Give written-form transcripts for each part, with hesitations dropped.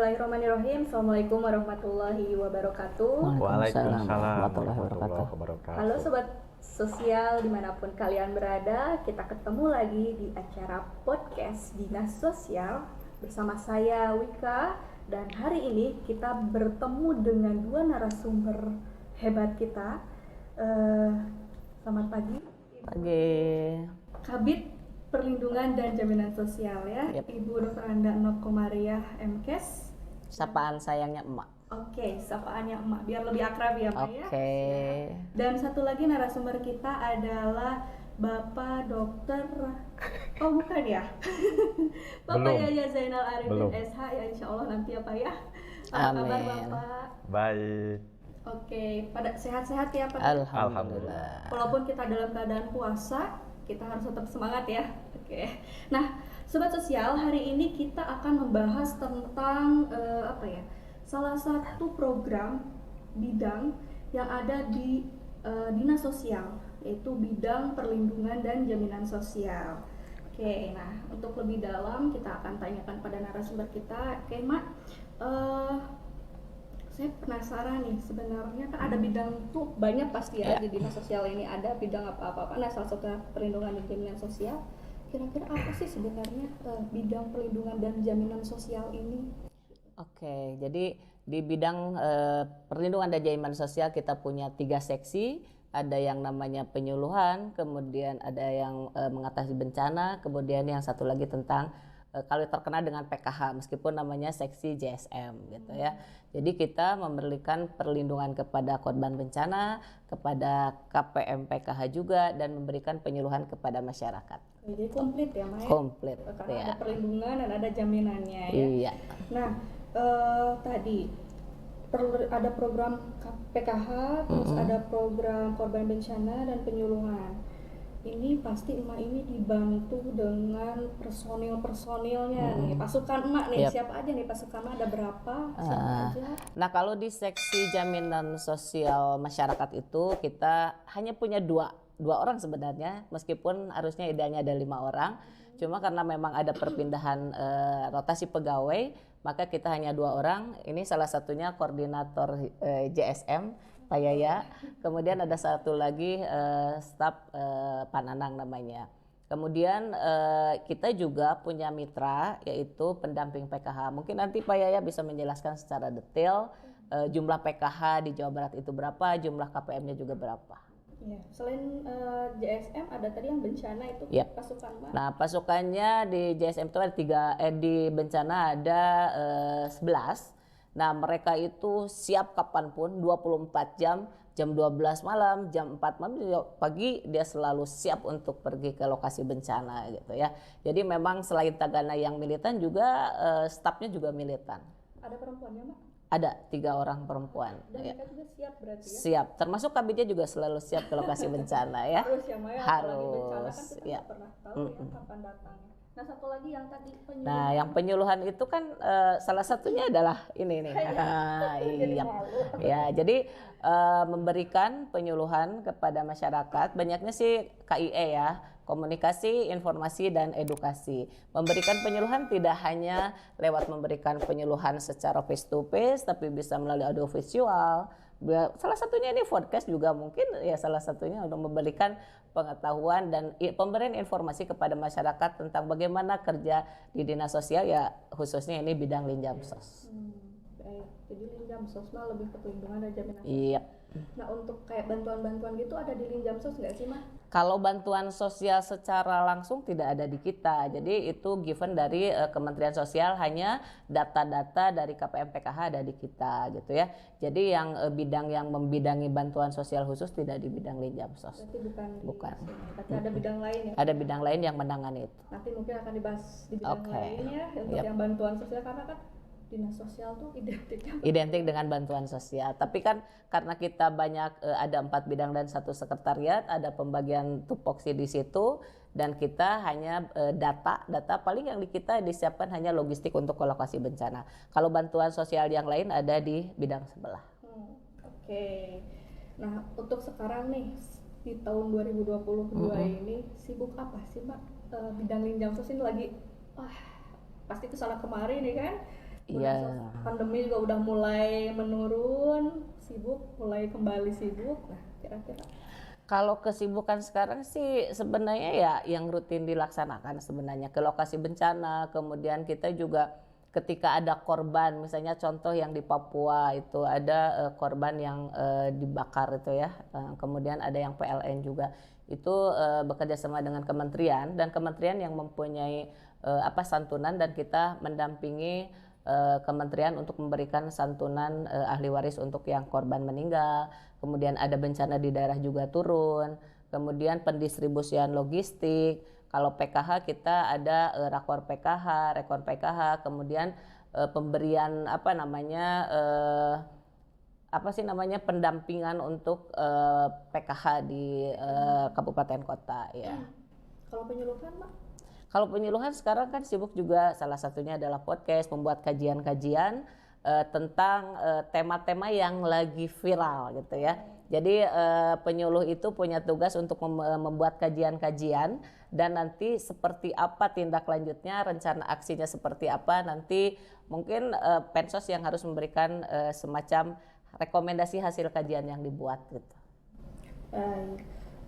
Bismillahirrahmanirrahim. Assalamualaikum warahmatullahi wabarakatuh. Waalaikumsalam warahmatullahi wabarakatuh. Halo sobat sosial dimanapun kalian berada, kita ketemu lagi di acara podcast Dinas Sosial bersama saya Wika, dan hari ini kita bertemu dengan dua narasumber hebat kita. Selamat pagi. Pagi. Kabid Perlindungan dan Jaminan Sosial ya, Yep. Ibu Dr. Anda Nok Komariah MKes. Sapaan sayangnya emak. Oke, sapaannya emak biar lebih akrab ya Mbak ya. Oke. Dan satu lagi narasumber kita adalah Bapak Dokter. Oh bukan ya? Bapak Belum. Yaya Zainal Arifin Belum. SH ya, insya Allah nanti ya Pak ya. Apa kabar Amin. Bapak? Baik. Oke, pada sehat-sehat ya Pak. Alhamdulillah. Walaupun kita dalam keadaan puasa, kita harus tetap semangat ya. Oke. Nah, sobat sosial, hari ini kita akan membahas tentang salah satu program bidang yang ada di Dinas Sosial, yaitu bidang perlindungan dan jaminan sosial. Oke, nah untuk lebih dalam kita akan tanyakan pada narasumber kita. Oke, Mak. Saya penasaran nih, sebenarnya kan ada bidang tuh banyak pasti ya, di Dinas Sosial ini ada bidang apa-apa. Nah, salah satunya perlindungan dan jaminan sosial. Kira-kira apa sih sebenarnya bidang perlindungan dan jaminan sosial ini? Oke, jadi di bidang perlindungan dan jaminan sosial kita punya 3 seksi. Ada yang namanya penyuluhan, kemudian ada yang mengatasi bencana, kemudian yang satu lagi tentang kalau terkena dengan PKH, meskipun namanya seksi JSM gitu ya. Jadi kita memberikan perlindungan kepada korban bencana, kepada KPM PKH juga, dan memberikan penyuluhan kepada masyarakat. Jadi komplit ya, Maya? Komplit. Karena Ya. ada perlindungan dan ada jaminannya ya. Iya. Nah, tadi ada program PKH, terus ada program korban bencana dan penyuluhan. Ini pasti emak ini dibantu dengan personil-personilnya nih, pasukan emak nih. Yep. Siapa aja nih pasukan emak, ada berapa? Siapa aja? Nah, kalau di seksi jaminan sosial masyarakat itu kita hanya punya dua orang sebenarnya, meskipun harusnya idealnya ada 5 orang. Cuma karena memang ada perpindahan rotasi pegawai, maka kita hanya 2 orang. Ini salah satunya koordinator JSM Pak Yaya. Kemudian ada satu lagi staf Pak Nanang namanya. Kemudian kita juga punya mitra, yaitu pendamping PKH. Mungkin nanti Pak Yaya bisa menjelaskan secara detail jumlah PKH di Jawa Barat itu berapa, jumlah KPM-nya juga berapa. Ya, selain JSM ada tadi yang bencana itu Yep. pasukan emak. Nah, pasukannya di JSM itu ada 3, di bencana ada 11. Nah, mereka itu siap kapanpun 24 jam, jam 12 malam, jam 4 malam, pagi dia selalu siap untuk pergi ke lokasi bencana gitu ya. Jadi memang selain Tagana yang militan juga stafnya juga militan. Ada perempuannya, Mak? Ada 3 orang perempuan. Dan Ya. mereka juga siap berarti ya? Siap, termasuk kabitnya juga selalu siap ke lokasi bencana ya. Harus ya Maya, apalagi bencana kan Harus, kita ya. nggak pernah tahu ya kapan datangnya. Nah, satu lagi yang tadi penyuluhan. Nah, yang penyuluhan itu kan salah satunya adalah ini nih. Jadi Iya. malu. Ya, jadi memberikan penyuluhan kepada masyarakat, banyaknya sih KIE ya, komunikasi, informasi, dan edukasi. Memberikan penyuluhan tidak hanya lewat memberikan penyuluhan secara face to face, tapi bisa melalui audiovisual. Salah satunya ini podcast juga mungkin ya, salah satunya untuk memberikan pengetahuan dan pemberian informasi kepada masyarakat tentang bagaimana kerja di Dinas Sosial ya, khususnya ini bidang Linjamsos. Baik, jadi Linjamsos mah lebih ke perlindungan dan jaminan. Iya. Nah, untuk kayak bantuan-bantuan gitu ada di Linjamsos nggak sih, Mah? Kalau bantuan sosial secara langsung tidak ada di kita, jadi itu given dari Kementerian Sosial, hanya data-data dari KPM PKH ada di kita gitu ya. Jadi yang bidang yang membidangi bantuan sosial khusus tidak di bidang Linjamsos. Berarti bukan. Bukan. Tapi ada bidang lain ya. Ada bidang lain yang menangani itu. Nanti mungkin akan dibahas di bidang Oke. lain ya, untuk Yap. yang bantuan sosial, karena kan Dinas Sosial tuh identiknya. Identik dengan bantuan sosial. Tapi kan karena kita banyak ada 4 bidang dan 1 sekretariat, ada pembagian tupoksi di situ, dan kita hanya data paling yang di kita disiapkan hanya logistik untuk ke lokasi bencana. Kalau bantuan sosial yang lain ada di bidang sebelah. Oke. Nah, untuk sekarang nih di tahun 2022 ini sibuk apa sih, Mbak? Bidang Linjamsos ini lagi pasti kesana kemari nih kan. Iya. Pandemi juga udah mulai menurun, mulai kembali sibuk. Nah, kira-kira Kalau kesibukan sekarang sih sebenarnya ya yang rutin dilaksanakan sebenarnya ke lokasi bencana, kemudian kita juga ketika ada korban, misalnya contoh yang di Papua itu ada korban yang dibakar itu ya, kemudian ada yang PLN juga, itu bekerja sama dengan kementerian dan kementerian yang mempunyai santunan dan kita mendampingi kementerian untuk memberikan santunan ahli waris untuk yang korban meninggal. Kemudian ada bencana di daerah juga turun, kemudian pendistribusian logistik. Kalau PKH kita ada rakor PKH, rekor PKH, kemudian pemberian pendampingan untuk PKH di kabupaten kota ya. Kalau penyuluhan, Mak? Kalau penyuluhan sekarang kan sibuk juga, salah satunya adalah podcast, membuat kajian-kajian tentang tema-tema yang lagi viral gitu ya. Jadi penyuluh itu punya tugas untuk membuat kajian-kajian dan nanti seperti apa tindak lanjutnya, rencana aksinya seperti apa, nanti mungkin Pensos yang harus memberikan semacam rekomendasi hasil kajian yang dibuat gitu.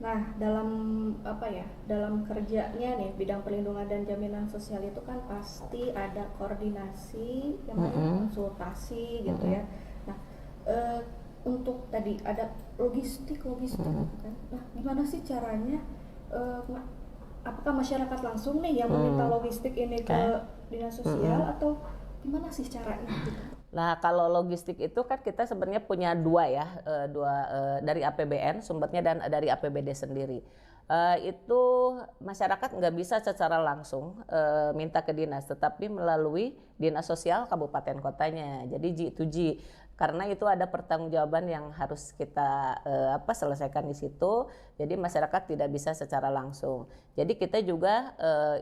Nah, dalam kerjanya nih bidang perlindungan dan jaminan sosial itu kan pasti ada koordinasi, konsultasi gitu ya. Nah, untuk tadi ada logistik gitu kan. Nah, gimana sih caranya? Apakah masyarakat langsung nih yang meminta logistik ini ke dinas sosial atau gimana sih caranya? Gitu? Nah, kalau logistik itu kan kita sebenarnya punya dua ya, dari APBN sumbernya dan dari APBD sendiri. Itu masyarakat nggak bisa secara langsung minta ke dinas, tetapi melalui dinas sosial kabupaten kotanya. Jadi G2G, karena itu ada pertanggungjawaban yang harus kita selesaikan di situ. Jadi masyarakat tidak bisa secara langsung. Jadi kita juga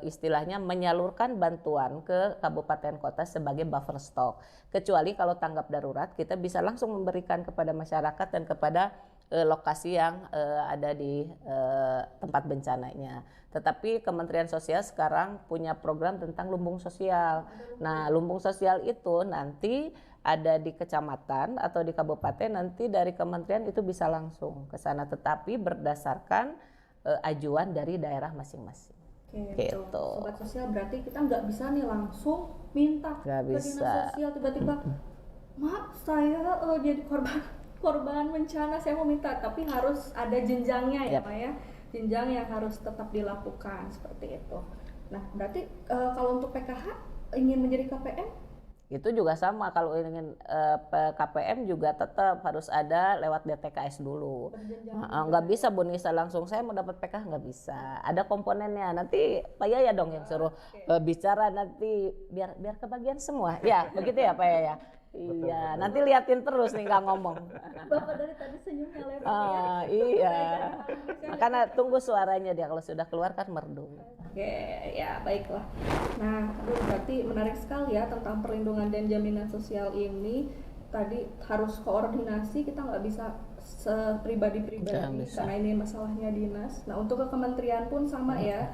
istilahnya menyalurkan bantuan ke kabupaten kota sebagai buffer stock. Kecuali kalau tanggap darurat kita bisa langsung memberikan kepada masyarakat dan kepada lokasi yang ada di tempat bencananya. Tetapi Kementerian Sosial sekarang punya program tentang lumbung sosial. Nah, lumbung sosial itu nanti ada di kecamatan atau di kabupaten, nanti dari kementerian itu bisa langsung ke sana, tetapi berdasarkan ajuan dari daerah masing-masing. Gitu. Sobat sosial, berarti kita nggak bisa nih langsung minta ke dinas sosial tiba-tiba, Mak, saya jadi korban bencana, saya mau minta, tapi harus ada jenjangnya ya Pak ya, jenjang yang harus tetap dilakukan seperti itu. Nah, berarti kalau untuk PKH ingin menjadi KPM itu juga sama, kalau ingin KPM juga tetap harus ada lewat DTKS dulu. Nggak bisa Bu Nisa langsung saya mau dapat PKH, nggak bisa. Ada komponennya. Nanti Pak Yaya dong yang suruh bicara, nanti biar kebagian semua. Ya begitu ya Pak Yaya. Iya, nanti liatin terus nih nggak ngomong. Bapak dari tadi senyumnya lebar ya. Iya. Makanya tunggu suaranya dia, kalau sudah keluar kan merdu. Oke, ya baiklah. Nah, berarti menarik sekali ya tentang perlindungan dan jaminan sosial ini. Tadi harus koordinasi, kita nggak bisa sepribadi-pribadi karena ini masalahnya dinas. Nah, untuk ke kementerian pun sama ya.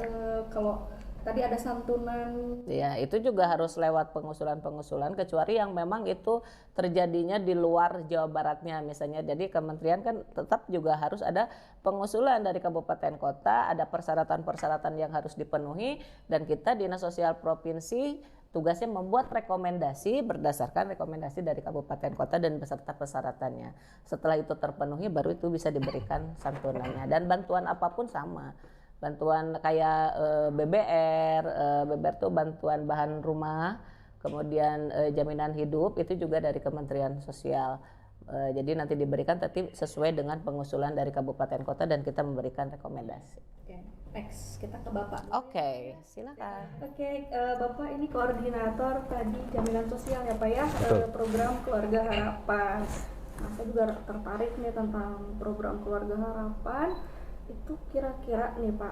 Kalau tadi ada santunan. Ya, itu juga harus lewat pengusulan-pengusulan, kecuali yang memang itu terjadinya di luar Jawa Baratnya misalnya. Jadi kementerian kan tetap juga harus ada pengusulan dari kabupaten kota, ada persyaratan-persyaratan yang harus dipenuhi, dan kita Dinas Sosial Provinsi tugasnya membuat rekomendasi berdasarkan rekomendasi dari kabupaten kota dan beserta persyaratannya. Setelah itu terpenuhi baru itu bisa diberikan santunannya, dan bantuan apapun sama. Bantuan kayak BBR tuh bantuan bahan rumah, kemudian jaminan hidup itu juga dari Kementerian Sosial. Jadi nanti diberikan tapi sesuai dengan pengusulan dari kabupaten kota dan kita memberikan rekomendasi. Oke, next kita ke Bapak. Oke, silakan. Oke, Bapak ini koordinator tadi jaminan sosial ya Pak ya, program Keluarga Harapan. Nah, saya juga tertarik nih tentang program Keluarga Harapan. Itu kira-kira nih Pak,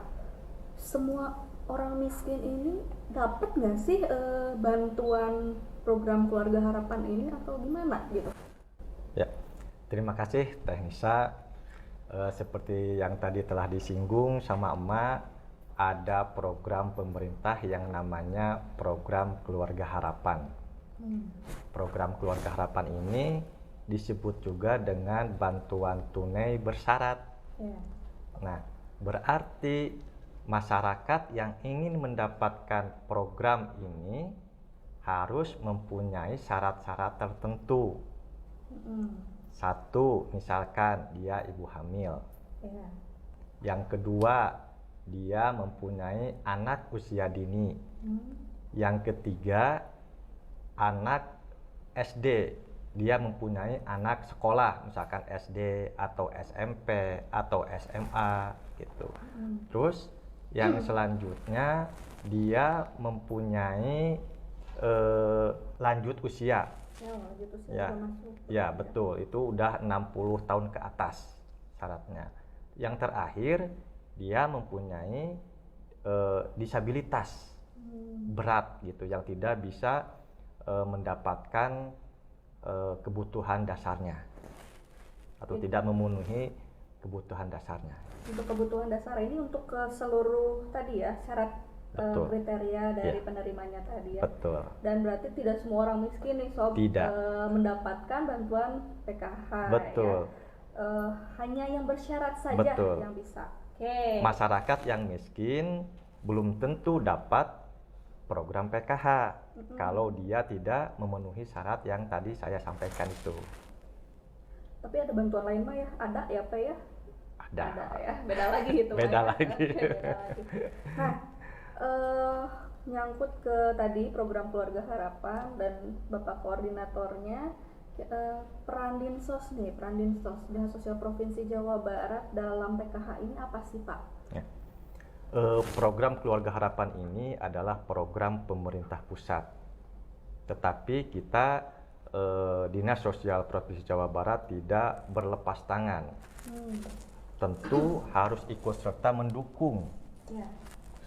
semua orang miskin ini dapat nggak sih bantuan program Keluarga Harapan ini atau gimana gitu? Ya, terima kasih Teh Nisa. Seperti yang tadi telah disinggung sama Emak, ada program pemerintah yang namanya program Keluarga Harapan. Program Keluarga Harapan ini disebut juga dengan bantuan tunai bersyarat. Nah, berarti masyarakat yang ingin mendapatkan program ini harus mempunyai syarat-syarat tertentu. Satu, misalkan dia ibu hamil. Yang kedua, dia mempunyai anak usia dini. Yang ketiga, anak SD. Dia mempunyai anak sekolah, misalkan SD atau SMP atau SMA gitu. Terus yang selanjutnya dia mempunyai lanjut usia. Ya, betul. Itu udah 60 tahun ke atas syaratnya. Yang terakhir, dia mempunyai disabilitas berat gitu, yang tidak bisa mendapatkan kebutuhan dasarnya atau tidak memenuhi kebutuhan dasarnya. Untuk kebutuhan dasar ini untuk ke seluruh tadi ya syarat kriteria dari penerimanya tadi ya. Betul. Dan berarti tidak semua orang miskin nih sob mendapatkan bantuan PKH. Betul. Ya. Hanya yang bersyarat saja yang bisa. Masyarakat yang miskin belum tentu dapat program PKH kalau dia tidak memenuhi syarat yang tadi saya sampaikan itu. Tapi ada bantuan lain mah ya? Ada ya Pak ya? Ada ya, beda lagi gitu. Beda lagi. Nah, nyangkut ke tadi program Keluarga Harapan dan Bapak koordinatornya, peran Dinsos Dinas Sosial Provinsi Jawa Barat dalam PKH ini apa sih Pak? Ya. Program Keluarga Harapan ini adalah program pemerintah pusat, tetapi kita Dinas Sosial Provinsi Jawa Barat tidak berlepas tangan. Tentu harus ikut serta mendukung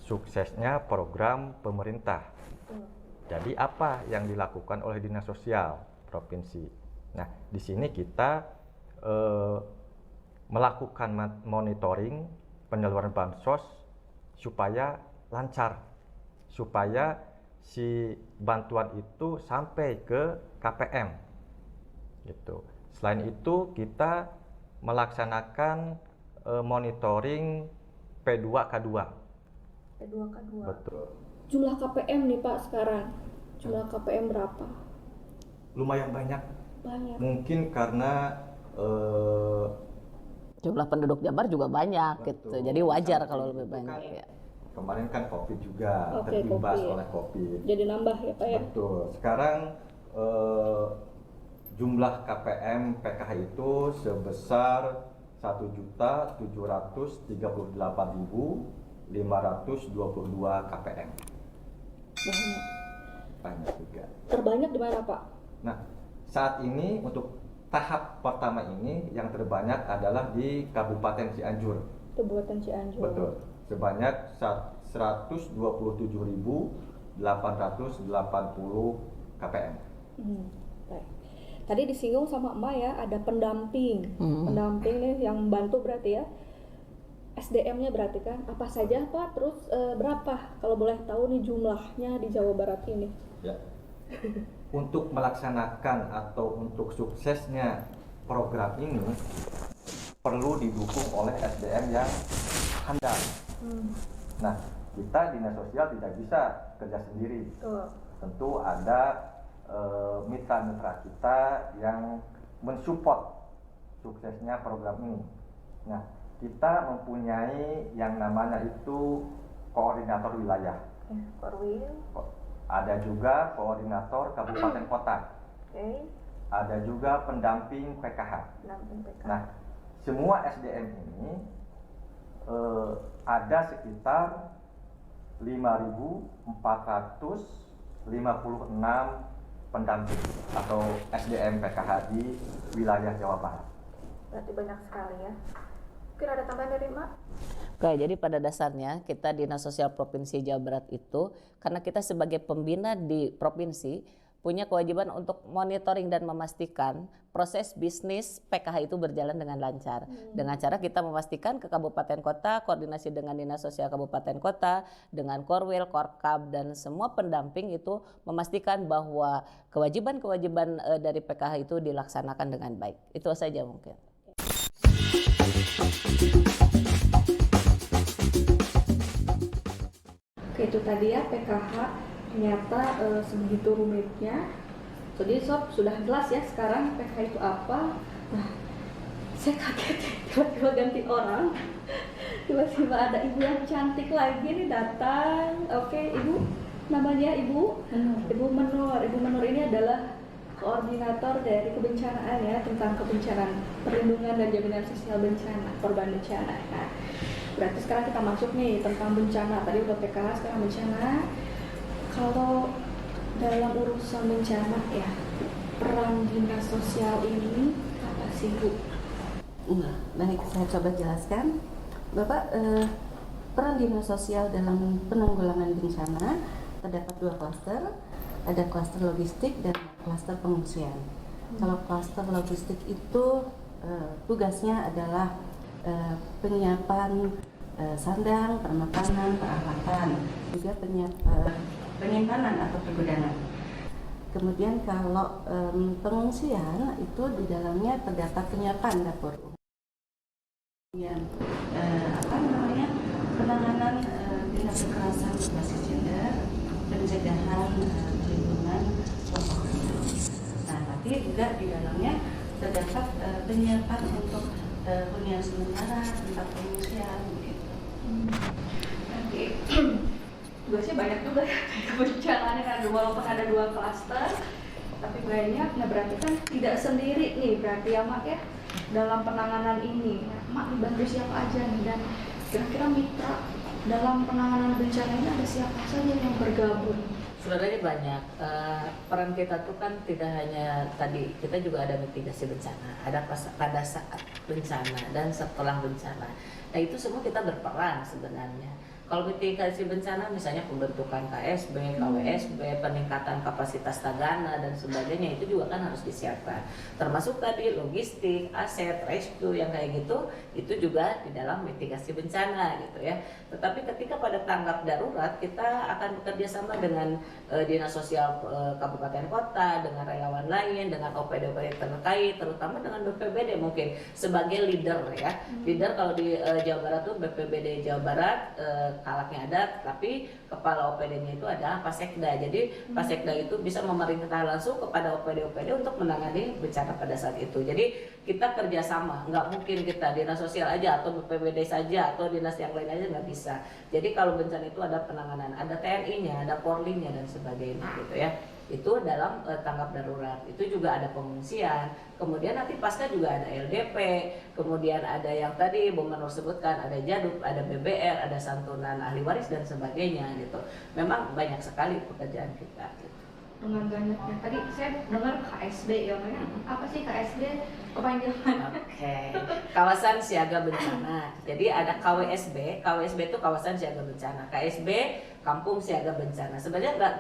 suksesnya program pemerintah. Jadi apa yang dilakukan oleh Dinas Sosial Provinsi? Nah, di sini kita melakukan monitoring penyaluran bansos supaya lancar, supaya si bantuan itu sampai ke KPM gitu. Selain itu kita melaksanakan monitoring P2K2. Betul. Jumlah KPM nih Pak sekarang, jumlah KPM berapa? Lumayan banyak. Mungkin karena jumlah penduduk Jabar juga banyak gitu, jadi wajar kalau lebih banyak. Kan, ya. Kemarin kan COVID juga terimbas oleh COVID. Jadi nambah ya Pak ya? Betul. Sekarang jumlah KPM PKH itu sebesar 1.738.522 KPM. Banyak juga. Terbanyak di mana Pak? Nah, saat ini untuk tahap pertama ini yang terbanyak adalah di Kabupaten Cianjur. Betul. Sebanyak 127.880 KPM. Baik. Tadi disinggung sama Emak ya, ada pendamping. Pendamping nih yang bantu berarti ya. SDM-nya berarti kan apa saja Pak? Terus berapa kalau boleh tahu nih jumlahnya di Jawa Barat ini? Ya. Untuk melaksanakan atau untuk suksesnya program ini perlu didukung oleh SDM yang handal. Nah, kita Dinas Sosial tidak bisa kerja sendiri. Tentu ada mitra-mitra kita yang mensupport suksesnya program ini. Nah, kita mempunyai yang namanya itu koordinator wilayah. Ada juga koordinator kabupaten kota. Ada juga pendamping PKH. Nah, semua SDM ini ada sekitar 5.456 pendamping atau SDM PKH di wilayah Jawa Barat. Berarti banyak sekali ya. Mungkin ada tambahan dari Mak? Oke, jadi pada dasarnya kita Dinas Sosial Provinsi Jawa Barat itu, karena kita sebagai pembina di provinsi, punya kewajiban untuk monitoring dan memastikan proses bisnis PKH itu berjalan dengan lancar. Dengan cara kita memastikan ke kabupaten kota, koordinasi dengan Dinas Sosial Kabupaten Kota, dengan Korwil, Korkab, dan semua pendamping itu memastikan bahwa kewajiban-kewajiban dari PKH itu dilaksanakan dengan baik. Itu saja mungkin. Oke, itu tadi ya PKH ternyata sebegitu rumitnya. Jadi sob, sudah jelas ya sekarang PKH itu apa. Nah, saya kaget tiba-tiba ganti orang. Tiba-tiba ada ibu yang cantik lagi nih datang. Oke, ibu, namanya ibu Menur. Ibu Menur ini adalah koordinator dari kebencanaan ya, tentang kebencanaan, perlindungan dan jaminan sosial bencana, korban bencana. Nah, berarti sekarang kita masuk nih tentang bencana. Tadi udah PKH, sekarang bencana. Kalau dalam urusan bencana ya, peran dinas sosial ini apa sih Bu? Baik, saya coba jelaskan. Bapak, peran dinas sosial dalam penanggulangan bencana terdapat 2 klaster. Ada klaster logistik dan klaster pengungsian. Kalau klaster logistik itu tugasnya adalah penyiapan sandang, permakanan, peralatan, juga penyimpanan atau pergudangan. Kemudian kalau pengungsian itu di dalamnya terdapat penyiapan dapur umum. Kemudian penanganan tindak kekerasan berbasis gender, pencegahan perlindungan kelompok. Nah, nanti juga di dalamnya terdapat penyiapan untuk hunian sementara, tempat pengungsian begitu. Oke. Tugasnya banyak juga ya kebencanaannya, karena walaupun ada 2 klaster tapi banyak. Nah, berarti kan tidak sendiri nih berarti ya Mak ya dalam penanganan ini. Nah, Mak dibantu siapa aja nih, dan kira-kira mitra dalam penanganan bencana ini ada siapa saja yang bergabung? Sebenarnya banyak. Peran kita tuh kan tidak hanya tadi, kita juga ada mitigasi bencana, ada pada saat bencana dan setelah bencana. Nah, itu semua kita berperan sebenarnya. Kalau mitigasi bencana misalnya pembentukan KSB, KWSB, peningkatan kapasitas tagana dan sebagainya, itu juga kan harus disiapkan. Termasuk tadi logistik, aset, rescue yang kayak gitu, itu juga di dalam mitigasi bencana gitu ya. Tetapi ketika pada tanggap darurat, kita akan bekerja sama dengan Dinas Sosial Kabupaten Kota, dengan relawan lain, dengan OPD-OPD terkait, terutama dengan BPBD mungkin sebagai leader ya. Leader kalau di Jawa Barat tuh BPBD Jawa Barat, Kalaknya ada, tapi kepala OPD-nya itu adalah Pasekda. Jadi Pasekda itu bisa memerintah langsung kepada OPD-OPD untuk menangani bencana pada saat itu. Jadi kita kerjasama, nggak mungkin kita dinas sosial aja atau BPBD saja atau dinas yang lain aja, nggak bisa. Jadi kalau bencana itu ada penanganan, ada TNI-nya, ada Polri-nya dan sebagainya gitu ya. Itu dalam tanggap darurat. Itu juga ada pengungsian, kemudian nanti pasca juga ada LDP, kemudian ada yang tadi Bu Menur sebutkan, ada Jaduk, ada BBR, ada santunan ahli waris dan sebagainya gitu. Memang banyak sekali pekerjaan kita gitu. Dengan banyaknya, tadi saya dengar KSB ya, apa sih KSB? Kepanjangan. Oke. Kawasan siaga bencana. Jadi ada KWSB, KWSB itu kawasan siaga bencana. KSB kampung siaga bencana. Sebenarnya nggak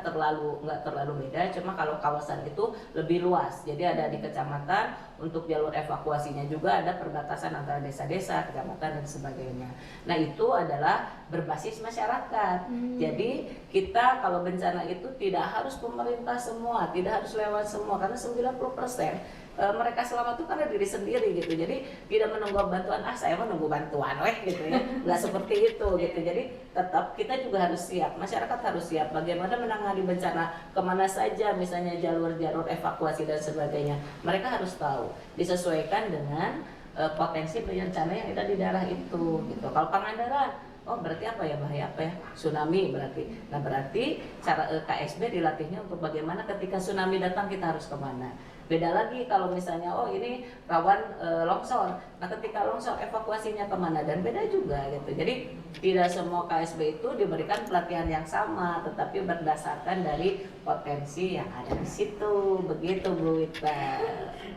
terlalu beda, cuma kalau kawasan itu lebih luas. Jadi ada di kecamatan, untuk jalur evakuasinya juga ada perbatasan antara desa-desa, kecamatan dan sebagainya. Nah, itu adalah berbasis masyarakat. Jadi kita kalau bencana itu tidak harus pemerintah semua, tidak harus lewat semua, karena 90% mereka selamat itu karena diri sendiri gitu. Jadi tidak menunggu bantuan, saya menunggu bantuan gitu ya. Nggak seperti itu gitu. Jadi tetap kita juga harus siap, masyarakat harus siap bagaimana menangani bencana, kemana saja misalnya jalur-jalur evakuasi dan sebagainya. Mereka harus tahu, disesuaikan dengan potensi bencana yang ada di daerah itu gitu. Kalau Pangandaran, oh berarti apa ya, bahaya apa ya? Tsunami berarti. Nah, berarti cara KSB dilatihnya untuk bagaimana ketika tsunami datang kita harus kemana. Beda lagi kalau misalnya oh ini rawan longsor. Nah, ketika longsor evakuasinya kemana, dan beda juga gitu. Jadi tidak semua KSB itu diberikan pelatihan yang sama, tetapi berdasarkan dari potensi yang ada di situ. Begitu Bu Wita.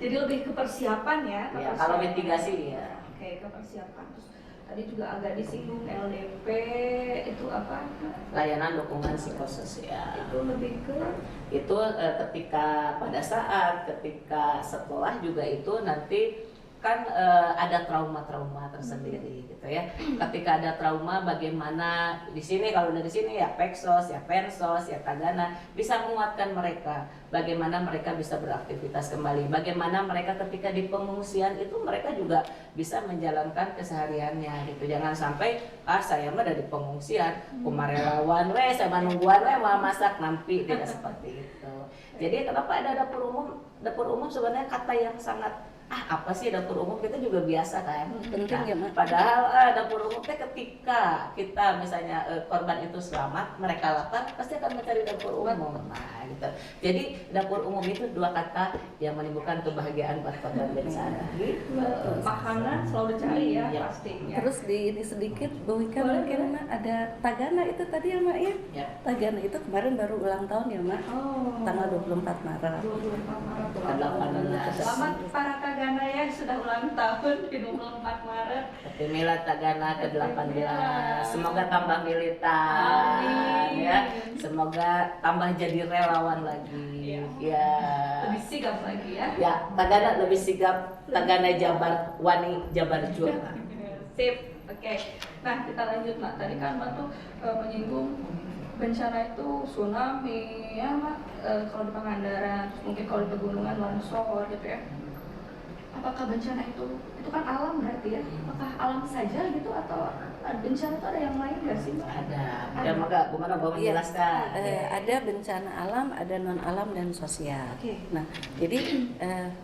Jadi lebih ke persiapan ya. Ya, kalau mitigasi ya. Oke, ke persiapan. Terus tadi juga agak disinggung LDP itu apa? Layanan dukungan psikososial. Itu lebih ke Itu ketika pada saat ketika sekolah juga itu nanti kan ada trauma-trauma tersendiri gitu ya. Ketika ada trauma, bagaimana di sini, kalau dari sini ya Peksos, ya Pensos, ya Tagana bisa menguatkan mereka. Bagaimana mereka bisa beraktivitas kembali. Bagaimana mereka ketika di pengungsian itu mereka juga bisa menjalankan kesehariannya gitu. Jangan sampai saya mah dari pengungsian, kumarelawan saya menungguan mau masak nampi, tidak seperti itu. Jadi kenapa ada dapur umum? Dapur umum sebenarnya kata yang sangat apa sih dapur umum, kita juga biasa kan. Penting ya, Mak. Padahal dapur umum teh ketika kita misalnya korban itu selamat, mereka lapar, pasti akan mencari dapur umum. Nah, gitu. Jadi dapur umum itu dua kata yang menimbulkan kebahagiaan buat korban bencana. Gitu. makanan selalu dicari ya, Iya. pastinya. Terus di ini sedikit Bu Wika mungkin Mak, ada Tagana itu tadi ya Mak ya. Ya. Tagana itu kemarin baru ulang tahun ya Mak. Oh, Tanggal 24 Maret. 24 Maret. Ke-18. Selamat para Tagana ya, sudah ulang tahun di 24 Maret. Happy Milad Tagana ke-18. Semoga tambah militan. Amin. Ya. Semoga tambah jadi relawan lagi. Iya. Ya. Lebih sigap lagi ya. Ya, Tagana lebih sigap. Tagana Jabar Wani Jabar Juara. Sip, oke. Nah, kita lanjut Mak. Tadi kan Mak tuh menyinggung bencana itu tsunami ya Mak, kalau di Pangandaran, mungkin kalau di pegunungan longsor gitu ya. Apakah bencana itu kan alam berarti ya? Apakah alam saja gitu atau bencana itu ada yang lain nggak sih Mak? Ada. Ya, maka gimana mau Iya, menjelaskan? ada bencana alam, ada non alam dan sosial. Oke. Nah, jadi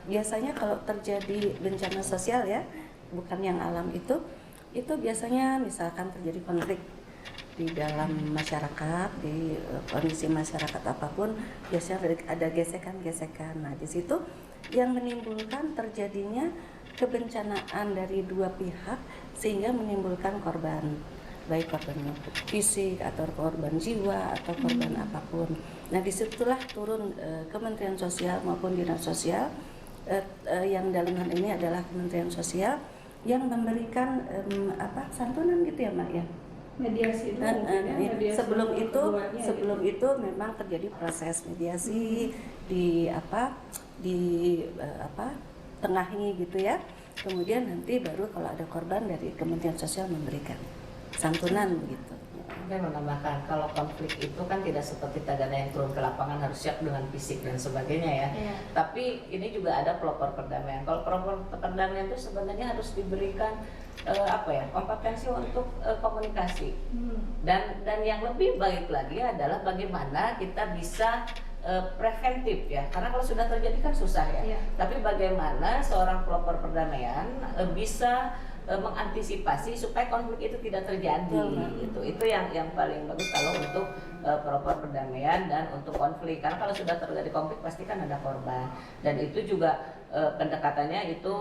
biasanya kalau terjadi bencana sosial ya, bukan yang alam itu biasanya misalkan terjadi konflik di dalam masyarakat, di kondisi masyarakat apapun, biasanya ada gesekan-gesekan. Nah, di situ yang menimbulkan terjadinya kebencanaan dari dua pihak sehingga menimbulkan korban, baik korban fisik atau korban jiwa atau korban apapun. Nah, disitulah turun Kementerian Sosial maupun Dinas Sosial, yang dalam hal ini adalah Kementerian Sosial yang memberikan santunan gitu ya Mak ya. Mediasi itu mungkin ya, mediasi Sebelum untuk itu keduanya sebelum gitu. itu memang terjadi proses mediasi di tengahi gitu ya. Kemudian nanti baru kalau ada korban dari Kementerian Sosial memberikan santunan begitu. Saya menambahkan, kalau konflik itu kan tidak seperti Tagana yang turun ke lapangan harus siap dengan fisik dan sebagainya ya. Iya. Tapi ini juga ada pelopor perdamaian. Kalau pelopor perdamaian itu sebenarnya harus diberikan kompetensi untuk komunikasi. Dan yang lebih baik lagi adalah bagaimana kita bisa preventif ya, karena kalau sudah terjadi kan susah ya. Iya. Tapi bagaimana seorang pelopor perdamaian bisa mengantisipasi supaya konflik itu tidak terjadi. Itu yang paling bagus kalau untuk pelopor perdamaian dan untuk konflik, karena kalau sudah terjadi konflik pasti kan ada korban, dan itu juga pendekatannya itu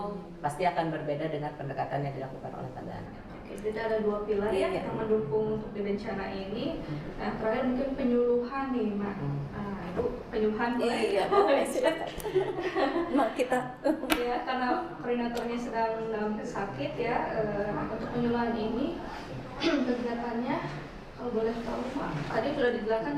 pasti akan berbeda dengan pendekatan yang dilakukan oleh Tagana. Oke, jadi ada dua pilar ya Iya. yang mendukung untuk di bencana ini. Nah, terakhir mungkin penyuluhan nih Mak. Itu penyuluhan boleh. Iya, boleh silakan. Mak kita Ya, karena koordinatornya sedang dalam sakit ya. Untuk penyuluhan ini kegiatannya kalau boleh tahu Mak, tadi sudah dijelaskan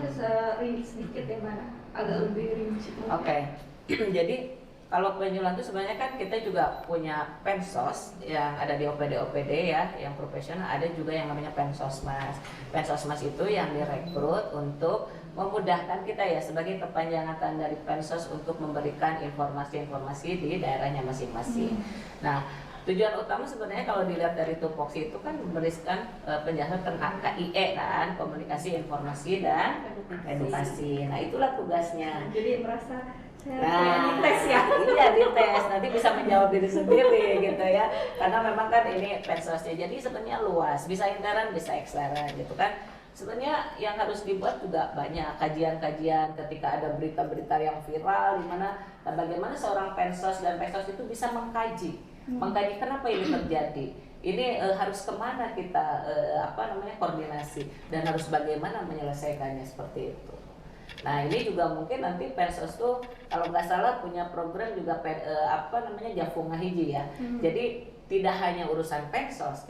sedikit ya Mak, agak lebih rinci. Oke. Jadi kalau penyuluhan itu sebenarnya kan kita juga punya Pensos yang ada di OPD ya, yang profesional, ada juga yang namanya Pensosmas. Pensosmas itu yang direkrut untuk memudahkan kita ya sebagai kepanjangan tangan dari Pensos untuk memberikan informasi-informasi di daerahnya masing-masing. Nah, tujuan utama sebenarnya kalau dilihat dari tupoksi itu kan memberikan penjelasan tentang KIE kan, komunikasi, informasi, dan edukasi. Nah, itulah tugasnya. Jadi merasa saya Nah, tes ya. Iya dites, nanti bisa menjawab diri sendiri gitu ya. Karena memang kan ini Pensosnya, jadi sebenarnya luas, bisa interan, bisa eksteran gitu kan. Sebenarnya yang harus dibuat juga banyak kajian-kajian ketika ada berita-berita yang viral di mana bagaimana seorang Pensos dan Pensos itu bisa mengkaji kenapa ini terjadi. Ini harus kemana kita koordinasi dan harus bagaimana menyelesaikannya seperti itu. Nah ini juga mungkin nanti Pensos tuh kalau nggak salah punya program juga Jafung Ngahiji ya. Jadi tidak hanya urusan Pensos,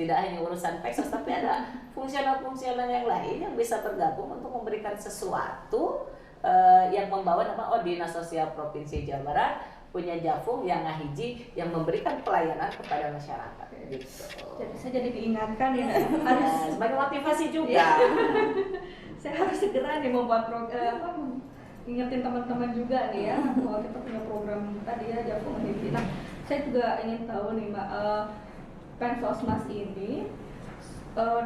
tapi ada fungsional-fungsional yang lain yang bisa bergabung untuk memberikan sesuatu yang membawa nama Dinas Sosial Provinsi Jawa Barat punya Jafung yang Ngahiji yang memberikan pelayanan kepada masyarakat gitu. Jadi saya jadi diingatkan ya harus Sebagai motivasi juga. saya harus segera nih membuat ingetin teman-teman juga nih ya bahwa kita punya program tadi ya Jafung Ngahiji. Nah, saya juga ingin tahu nih Mbak, Pensosmas ini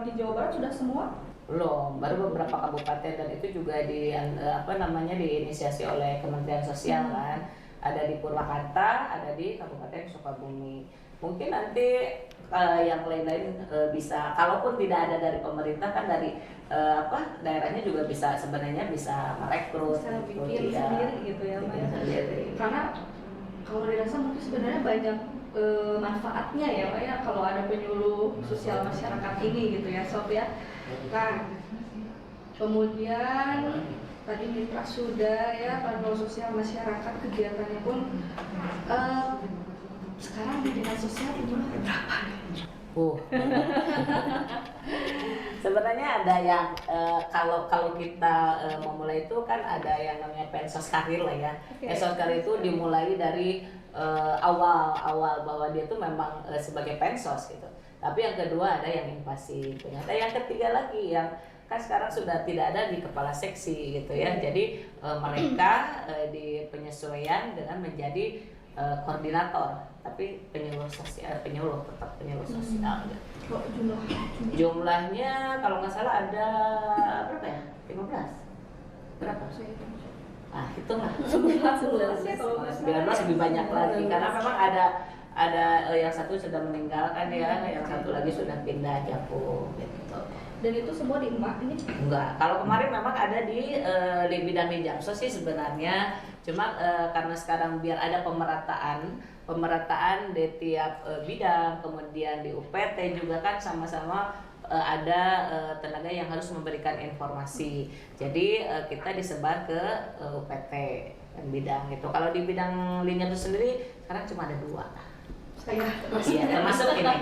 di Jawa Barat sudah semua? Belum, baru beberapa kabupaten dan itu juga diinisiasi oleh Kementerian Sosial kan. Ada di Purwakarta, ada di Kabupaten Sukabumi. Mungkin nanti yang lain-lain bisa, kalaupun tidak ada dari pemerintah kan dari daerahnya juga bisa sebenarnya bisa merekrut, Bisa bikin sendiri gitu ya Mbak. Karena kalau dirasa mungkin sebenarnya banyak manfaatnya ya Pak ya kalau ada penyuluh sosial masyarakat ini gitu ya Sob ya. Nah, kemudian tadi mitra sudah ya penyuluh sosial masyarakat kegiatannya pun sekarang di dinas sosial jumlah berapa? Sebenarnya ada yang kalau kita memulai itu kan ada yang namanya Pensos Karir lah ya. Pensos Karir itu dimulai dari awal bahwa dia tuh memang sebagai pensos gitu. Tapi yang kedua ada yang invasi. Ternyata yang ketiga lagi yang kan sekarang sudah tidak ada di kepala seksi gitu ya. Jadi mereka di penyesuaian dengan menjadi koordinator, tapi penyuluh sosial gitu. Jumlahnya kalau nggak salah ada berapa ya? 15? Berapa? Hitunglah. 19 lebih banyak lagi karena memang ada yang satu sudah meninggal kan ya, yang satu lagi sudah pindah Jafung gitu. Dan itu semua di emak ini? Enggak, kalau kemarin memang ada di bidang Linjamsos sih sebenarnya. Cuma karena sekarang biar ada pemerataan di tiap bidang, kemudian di UPT juga kan sama-sama ada tenaga yang harus memberikan informasi. Jadi kita disebar ke UPT dan bidang gitu. Kalau di bidang Linjamsos sendiri sekarang cuma ada 2. Iya, termasuk ini.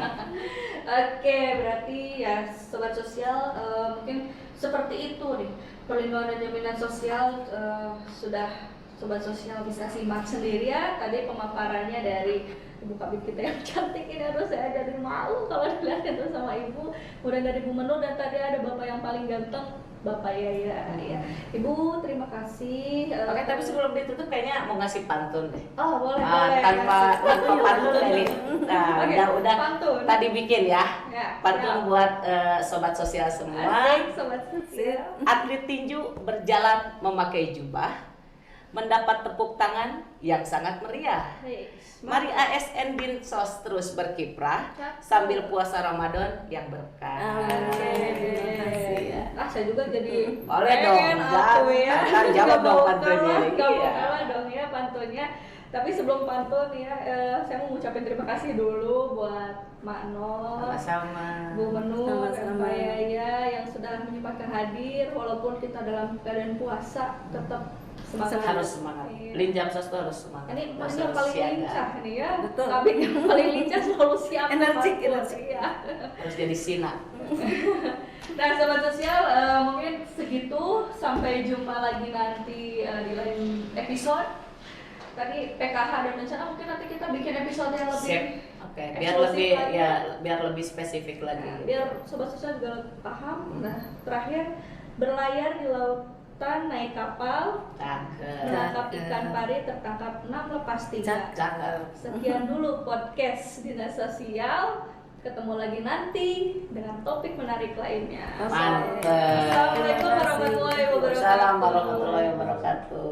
Oke, berarti ya sobat sosial mungkin seperti itu nih perlindungan dan jaminan sosial sudah sobat sosial bisa simak sendiri ya tadi pemaparannya dari Ibu Kabid kita yang cantik ini. Aduh saya jadi malu kalau dilihat itu sama Ibu. Kemudian dari Bu Menur dan tadi ada Bapak yang paling ganteng Bapak Yaya ya. Ibu terima kasih. Oke, tapi sebelum ditutup kayaknya mau ngasih pantun deh. Oh boleh boleh. Tanpa pantun ini. Nah, udah pantun. Tadi bikin ya. Ya. Pantun buat sobat sosial semua. Asik, sobat sosial. Atlet tinju berjalan memakai jubah, mendapat tepuk tangan yang sangat meriah. Mari ASN Dinsos terus berkiprah sambil puasa Ramadan yang berkah. Saya juga jadi boleh dong, jawab dong pantunnya. Iya dong ya pantunnya. Tapi sebelum pantun ya, saya mau ngucapin terima kasih dulu buat Mak Nol, sama-sama, Bu Menur, dan Pak Yaya yang sudah menyempatkan hadir walaupun kita dalam keadaan puasa tetap semangat. Harus semangat. Linjamsos tuh harus semangat. Ini yang paling lincah nih ya. Betul. Tapi yang paling lincah selalu siap. Energik. Ya. Harus jadi sinar. Nah sobat sosial mungkin segitu, sampai jumpa lagi nanti di lain episode. Tadi PKH dan bencana mungkin nanti kita bikin episode yang lebih Oke, biar lebih spesifik lagi. Nah, biar sobat sosial juga paham. Nah terakhir, berlayar di lautan naik kapal, menangkap ikan pari tertangkap 6 lepas 3. Sekian dulu podcast Dinas Sosial. Ketemu lagi nanti dengan topik menarik lainnya. Mantap. Assalamualaikum warahmatullahi wabarakatuh. Assalamualaikum warahmatullahi wabarakatuh.